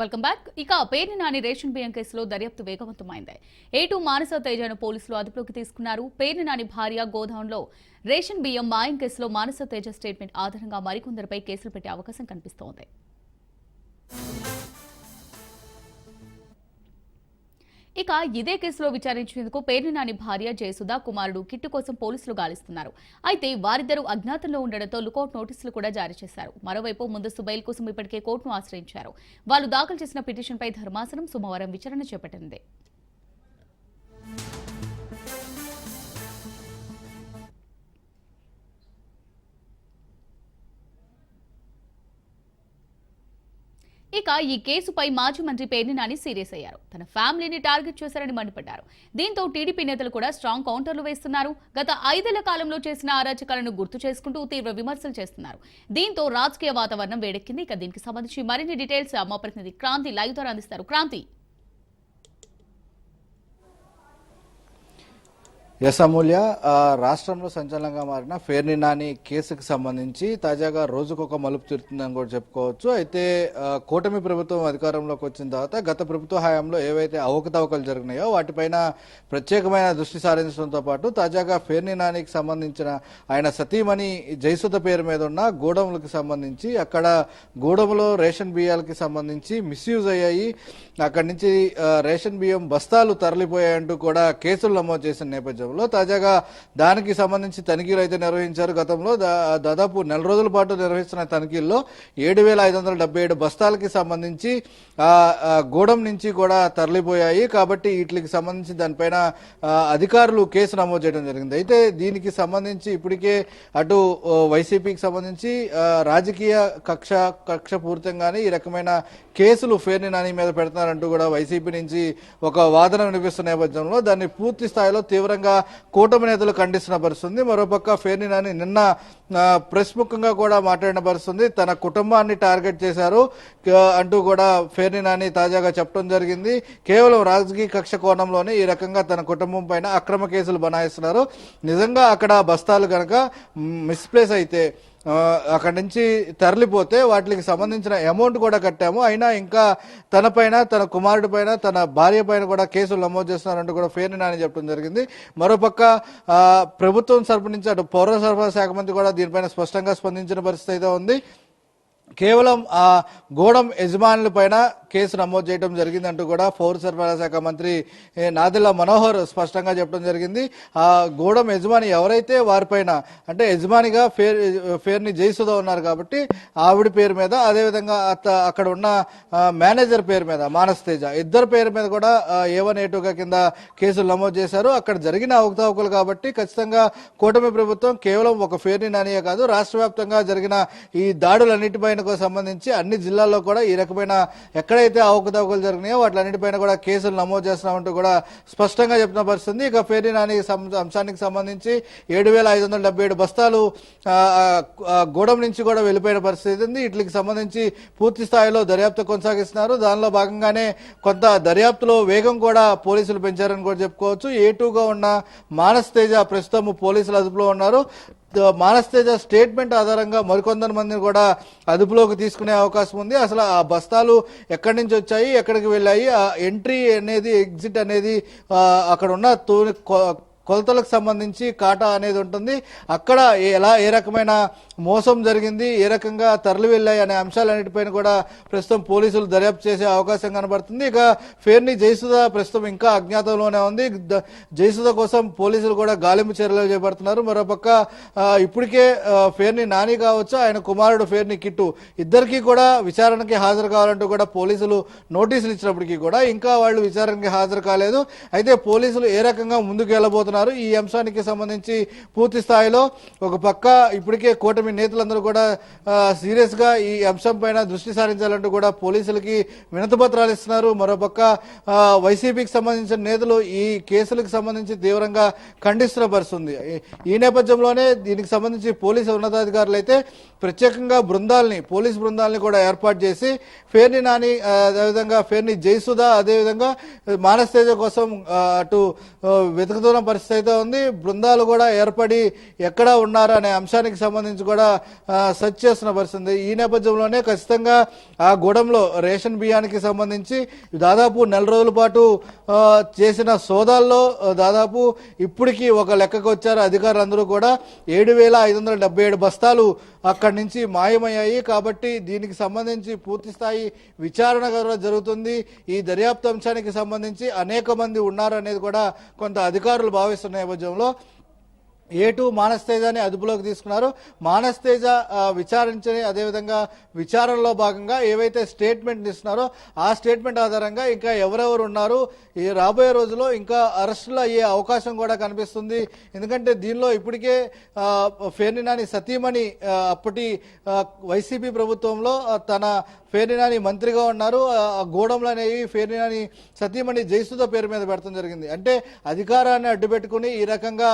Welcome back. ఇక Perni Nani ration బియ్యం కేసులో దర్యాప్తు వేగవంతమైంది. ఏటూ మానస తేజను పోలీసులు అదుపులోకి తీసుకున్నారు. పేర్ని నాని భార్య గోదాంలో రేషన్ బియ్యం మాయం కేసులో మానస తేజ స్టేట్మెంట్ ఆధారంగా మరికొందరిపై కేసులు పెట్టే అవకాశం కనిపిస్తోంది. ఇక ఇదే కేసులో విచారించేందుకు పేర్ని నాని భార్య జయసుధ కుమారుడు కిట్టు కోసం పోలీసులు గాలిస్తున్నారు. అయితే వారిద్దరూ అజ్ఞాతంలో ఉండడంతో లుకౌట్ నోటీసులు కూడా జారీ చేశారు. మరోవైపు ముందస్తు బెయిల్ కోసం ఇప్పటికే కోర్టును ఆశ్రయించారు. వాళ్ళు దాఖలు చేసిన పిటిషన్పై ధర్మాసనం సోమవారం విచారణ చేపట్టింది. ఇక ఈ కేసుపై మాజీ మంత్రి పేర్ని నాని సీరియస్ అయ్యారు. తన ఫ్యామిలీని టార్గెట్ చేశారని మండిపడ్డారు. దీంతో టీడీపీ నేతలు కూడా స్ట్రాంగ్ కౌంటర్లు వేస్తున్నారు. గత 5 ఏళ్ల కాలంలో చేసిన అరాచకాలను గుర్తు చేసుకుంటూ తీవ్ర విమర్శలు చేస్తున్నారు. దీంతో రాజకీయ వాతావరణం వేడెక్కింది. ఇక దీనికి సంబంధించి మరిన్ని డీటెయిల్స్ మా ప్రతినిధి క్రాంతి లైవ్ ద్వారా అందిస్తారు. క్రాంతి. ఎస్ అమూల్య, రాష్ట్రంలో సంచలనంగా మారిన పేర్ని నాని కేసుకు సంబంధించి తాజాగా రోజుకొక మలుపు తిరుగుతుందని కూడా చెప్పుకోవచ్చు. అయితే కూటమి ప్రభుత్వం అధికారంలోకి వచ్చిన తర్వాత గత ప్రభుత్వ హయాంలో ఏవైతే అవకతవకలు జరిగినాయో వాటిపైన ప్రత్యేకమైన దృష్టి సారించడంతో పాటు తాజాగా పేర్ని నానికి సంబంధించిన ఆయన సతీమణి జయసుధ పేరు మీద ఉన్న గోడములకు సంబంధించి అక్కడ గోడములో రేషన్ బియ్యాలకి సంబంధించి మిస్యూజ్ అయ్యాయి, అక్కడి నుంచి రేషన్ బియ్యం బస్తాలు తరలిపోయాయంటూ కూడా కేసులు నమోదు చేసిన నేపథ్యం తాజాగా దానికి సంబంధించి తనిఖీలు అయితే నిర్వహించారు. గతంలో దాదాపు 4 రోజుల పాటు నిర్వహిస్తున్న తనిఖీల్లో 7,577 బస్తాలకి సంబంధించి గూడెం నుంచి కూడా తరలిపోయాయి. కాబట్టి వీటికి సంబంధించి దానిపైన అధికారులు కేసు నమోదు చేయడం జరిగింది. అయితే దీనికి సంబంధించి ఇప్పటికే అటు వైసీపీకి సంబంధించి రాజకీయ కక్ష పూరితంగానే ఈ రకమైన కేసులు పేర్ని నాని మీద పెడుతున్నారంటూ కూడా వైసీపీ నుంచి ఒక వాదన వినిపిస్తున్న నేపథ్యంలో దాన్ని పూర్తి స్థాయిలో తీవ్రంగా కూటమి నేతలు ఖండిస్తున్న పరిస్థితుంది. మరోపక్క పేర్ని నాని నిన్న ప్రెస్ ముఖంగా కూడా మాట్లాడిన పరిస్థితుంది. తన కుటుంబాన్ని టార్గెట్ చేశారు అంటూ కూడా పేర్ని నాని తాజాగా చెప్పడం జరిగింది. కేవలం రాజకీయ కక్ష కోణంలోనే ఈ రకంగా తన కుటుంబం పైన అక్రమ కేసులు బనాయిస్తున్నారు. నిజంగా అక్కడ బస్తాలు కనుక మిస్ప్లేస్ అయితే అక్కడి నుంచి తరలిపోతే వాటికి సంబంధించిన అమౌంట్ కూడా కట్టాము, అయినా ఇంకా తన పైన తన కుమారుడి పైన తన భార్య పైన కూడా కేసులు నమోదు చేస్తున్నారంటూ కూడా పేర్ని నాని చెప్పడం జరిగింది. మరోపక్క ప్రభుత్వం తరపు నుంచి అటు పౌర సరఫరా శాఖ మంత్రి కూడా దీనిపైన స్పష్టంగా స్పందించిన పరిస్థితి అయితే ఉంది. కేవలం ఆ గోడెం యజమానుల పైన కేసు నమోదు చేయడం జరిగిందంటూ కూడా పౌర సరఫరా శాఖ మంత్రి నాదెళ్ల మనోహర్ స్పష్టంగా చెప్పడం జరిగింది. ఆ గోడెం యజమాని ఎవరైతే వారిపైన అంటే యజమానిగా పేర్ని జయసుధ ఉన్నారు కాబట్టి ఆవిడ పేరు మీద, అదేవిధంగా అక్కడ ఉన్న మేనేజర్ పేరు మీద మానస తేజ, ఇద్దరు పేరు మీద కూడా A1 A2 కింద కేసులు నమోదు చేశారు. అక్కడ జరిగిన అవకతవకలు కాబట్టి ఖచ్చితంగా కూటమి ప్రభుత్వం కేవలం ఒక పేర్ని నానియే కాదు, రాష్ట్ర వ్యాప్తంగా జరిగిన ఈ దాడులన్నిటిపైన సంబంధించి అన్ని జిల్లాల్లో కూడా ఈ రకమైన ఎక్కడైతే అవకతవకలు జరిగినాయో వాటిలన్నిటిపైన కూడా కేసులు నమోదు చేస్తున్నామంటూ కూడా స్పష్టంగా చెప్తున్న పరిస్థితి. ఇక పేర్ని నాని అంశానికి సంబంధించి 7,577 బస్తాలు గూడెం నుంచి కూడా వెళ్ళిపోయిన పరిస్థితి ఉంది. వీటికి సంబంధించి పూర్తి స్థాయిలో దర్యాప్తు కొనసాగిస్తున్నారు. దానిలో భాగంగానే కొంత దర్యాప్తులో వేగం కూడా పోలీసులు పెంచారని కూడా చెప్పుకోవచ్చు. A2గా ఉన్న మానస తేజ ప్రస్తుతం పోలీసులు అదుపులో ఉన్నారు. మానస తేజ స్టేట్మెంట్ ఆధారంగా మరికొందరు మందిని కూడా అదుపులోకి తీసుకునే అవకాశం ఉంది. అసలు ఆ బస్తాలు ఎక్కడి నుంచి వచ్చాయి, ఎక్కడికి వెళ్ళాయి, ఆ ఎంట్రీ అనేది ఎగ్జిట్ అనేది అక్కడ ఉన్న కొలతలకు సంబంధించి కాటా అనేది ఉంటుంది. అక్కడ ఏ రకమైన మోసం జరిగింది, ఏ రకంగా తరలి వెళ్ళాయి అనే అంశాలన్నిటిపైన కూడా ప్రస్తుతం పోలీసులు దర్యాప్తు చేసే అవకాశం కనబడుతుంది. ఇక పేర్ని జయసుధ ప్రస్తుతం ఇంకా అజ్ఞాతంలోనే ఉంది. జయసుధ కోసం పోలీసులు కూడా గాలింపు చర్యలు చేపడుతున్నారు. మరోపక్క ఇప్పటికే పేర్ని నాని కావచ్చు, ఆయన కుమారుడు పేర్ని కిట్టు ఇద్దరికీ కూడా విచారణకి హాజరు కావాలంటూ కూడా పోలీసులు నోటీసులు ఇచ్చినప్పటికీ కూడా ఇంకా వాళ్ళు విచారణకి హాజరు కాలేదు. అయితే పోలీసులు ఏ రకంగా ముందుకు వెళ్ళబోతున్నారు, ఈ అంశానికి సంబంధించి పూర్తి స్థాయిలో ఒక పక్క ఇప్పటికే కూటమి నేతలందరూ కూడా సీరియస్ గా ఈ అంశం పైన దృష్టి సారించాలంటూ కూడా పోలీసులకి వినతి పత్రాలు ఇస్తున్నారు. మరోపక్క వైసీపీకి సంబంధించిన నేతలు ఈ కేసులకు సంబంధించి తీవ్రంగా ఖండిస్తున్న పరిస్థితుంది. ఈ నేపథ్యంలోనే దీనికి సంబంధించి పోలీసు ఉన్నతాధికారులు అయితే ప్రత్యేకంగా పోలీసు బృందాలని కూడా ఏర్పాటు చేసి పేర్ని నాని, అదేవిధంగా పేర్ని జయసుధ, అదేవిధంగా మానస తేజ కోసం అటు వెతుకుతున్న పరిస్థితి పరిస్థితి అయితే ఉంది. బృందాలు కూడా ఏర్పడి ఎక్కడ ఉన్నారు అనే అంశానికి సంబంధించి కూడా సెర్చ్ చేస్తున్న పరిస్థితి ఉంది. ఈ నేపథ్యంలోనే ఖచ్చితంగా ఆ గూడెంలో రేషన్ బియ్యానికి సంబంధించి దాదాపు నెల రోజుల పాటు చేసిన సోదాల్లో దాదాపు ఇప్పటికీ ఒక లెక్కకు వచ్చారు అధికారులందరూ కూడా 7,577 బస్తాలు అక్కడి నుంచి మాయమయ్యాయి. కాబట్టి దీనికి సంబంధించి పూర్తి స్థాయి విచారణ కూడా జరుగుతుంది. ఈ దర్యాప్తు అంశానికి సంబంధించి అనేక మంది ఉన్నారు అనేది కూడా కొంత అధికారులు భావిస్తున్న నేపథ్యంలో A2 మానస్ తేజాని అదుపులోకి తీసుకున్నారు. మానస్ తేజ విచారించని అదేవిధంగా విచారణలో భాగంగా ఏవైతే స్టేట్మెంట్ ఇస్తున్నారో ఆ స్టేట్మెంట్ ఆధారంగా ఇంకా ఎవరెవరు ఉన్నారు ఈ రాబోయే రోజుల్లో ఇంకా అరెస్టులు అయ్యే అవకాశం కూడా కనిపిస్తుంది. ఎందుకంటే దీనిలో ఇప్పటికే పేర్ని నాని సతీమణి అప్పటి వైసీపీ ప్రభుత్వంలో తన పేర్ని నాని మంత్రిగా ఉన్నారు. ఆ గూడెంలు అనేవి పేర్ని నాని సతీమణి జయసుధ పేరు మీద పెడతాం జరిగింది. అంటే అధికారాన్ని అడ్డుపెట్టుకుని ఈ రకంగా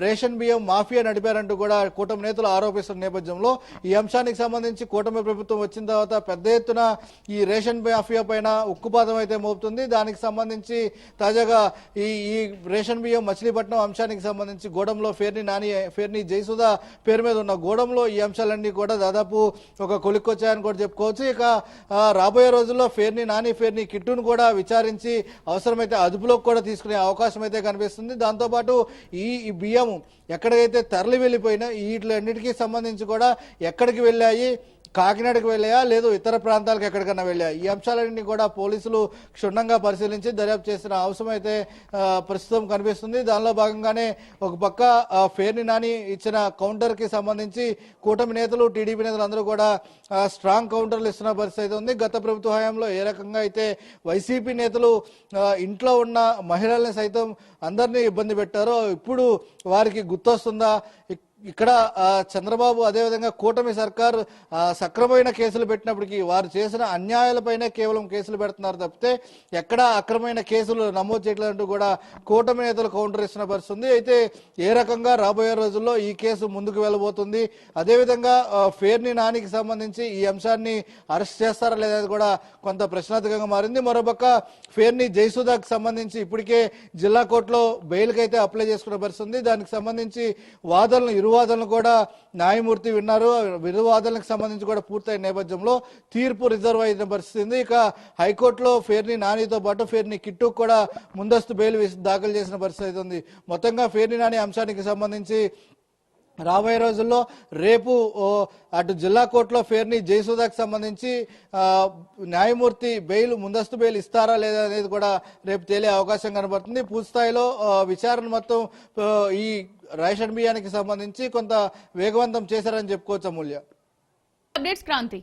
రేషన్ బియ్యం మాఫియా నడిపారంటూ కూడా కూటమి నేతలు ఆరోపిస్తున్న నేపథ్యంలో ఈ అంశానికి సంబంధించి కూటమి ప్రభుత్వం వచ్చిన తర్వాత పెద్ద ఎత్తున ఈ రేషన్ మాఫియా పైన ఉక్కుపాదం అయితే మోపుతుంది. దానికి సంబంధించి తాజాగా ఈ రేషన్ బియ్యం మచిలీపట్నం అంశానికి సంబంధించి గూడెంలో పేర్ని జయసుధ పేరు మీద ఉన్న గూడెంలో ఈ అంశాలన్నీ కూడా దాదాపు ఒక కొలిక్కొచ్చాయని కూడా చెప్పుకోవచ్చు. ఇక రాబోయే రోజుల్లో పేర్ని కిట్టును కూడా విచారించి అవసరమైతే అదుపులోకి కూడా తీసుకునే అవకాశం అయితే కనిపిస్తుంది. దాంతోపాటు ఈ బియ్యం ఎక్కడికైతే తరలి వెళ్ళిపోయినా వీటిలన్నిటికీ సంబంధించి కూడా ఎక్కడికి వెళ్ళాయి, కాకినాడకు వెళ్ళాయా లేదు ఇతర ప్రాంతాలకు ఎక్కడికన్నా వెళ్ళాయా, ఈ అంశాలన్నీ కూడా పోలీసులు క్షుణ్ణంగా పరిశీలించి దర్యాప్తు చేసిన అవసరం అయితే ప్రస్తుతం కనిపిస్తుంది. దానిలో భాగంగానే ఒక పక్క పేర్ని నాని ఇచ్చిన కౌంటర్కి సంబంధించి కూటమి నేతలు టీడీపీ నేతలు అందరూ కూడా స్ట్రాంగ్ కౌంటర్లు ఇస్తున్న పరిస్థితి ఉంది. గత ప్రభుత్వ హయాంలో ఏ రకంగా అయితే వైసీపీ నేతలు ఇంట్లో ఉన్న మహిళల్ని సైతం అందరినీ ఇబ్బంది పెట్టారో ఇప్పుడు వారికి గుర్తొస్తుందా? ఇక్కడ చంద్రబాబు అదేవిధంగా కూటమి సర్కారు సక్రమైన కేసులు పెట్టినప్పటికీ వారు చేసిన అన్యాయాలపైనే కేవలం కేసులు పెడుతున్నారు తప్పితే ఎక్కడ అక్రమైన కేసులు నమోదు చేయట్లేదంటూ కూడా కూటమి నేతలు కౌంటర్ ఇస్తున్న పరిస్థితుంది. అయితే ఏ రకంగా రాబోయే రోజుల్లో ఈ కేసు ముందుకు వెళ్ళబోతుంది, అదేవిధంగా పేర్ని నానికి సంబంధించి ఈ అంశాన్ని అరెస్ట్ చేస్తారా లేదనేది కూడా కొంత ప్రశ్నార్థకంగా మారింది. మరోపక్క పేర్ని జయసుధకు సంబంధించి ఇప్పటికే జిల్లా కోర్టులో బెయిల్కి అయితే అప్లై చేసుకున్న పరిస్థితుంది. దానికి సంబంధించి ఇరువాదనలు కూడా న్యాయమూర్తి విన్నారు. ఇరువాదనలకు సంబంధించి కూడా పూర్తయిన నేపథ్యంలో తీర్పు రిజర్వ్ అయిన పరిస్థితి ఉంది. ఇక హైకోర్టులో పేర్ని నానితో పాటు పేర్ని కిట్టుకు కూడా ముందస్తు బెయిల్ దాఖలు చేసిన పరిస్థితి ఉంది. మొత్తంగా పేర్ని నాని అంశానికి సంబంధించి రాబోయే రోజుల్లో రేపు అటు జిల్లా కోర్టులో పేర్ని జయసుధకు సంబంధించి న్యాయమూర్తి ముందస్తు బెయిల్ ఇస్తారా లేదా అనేది కూడా రేపు తేలే అవకాశం కనబడుతుంది. పూర్తిస్థాయిలో విచారణ మొత్తం ఈ రేషన్ బియ్యానికి సంబంధించి కొంత వేగవంతం చేశారని చెప్పుకోవచ్చు. అమూల్య అప్డేట్స్ క్రాంతి.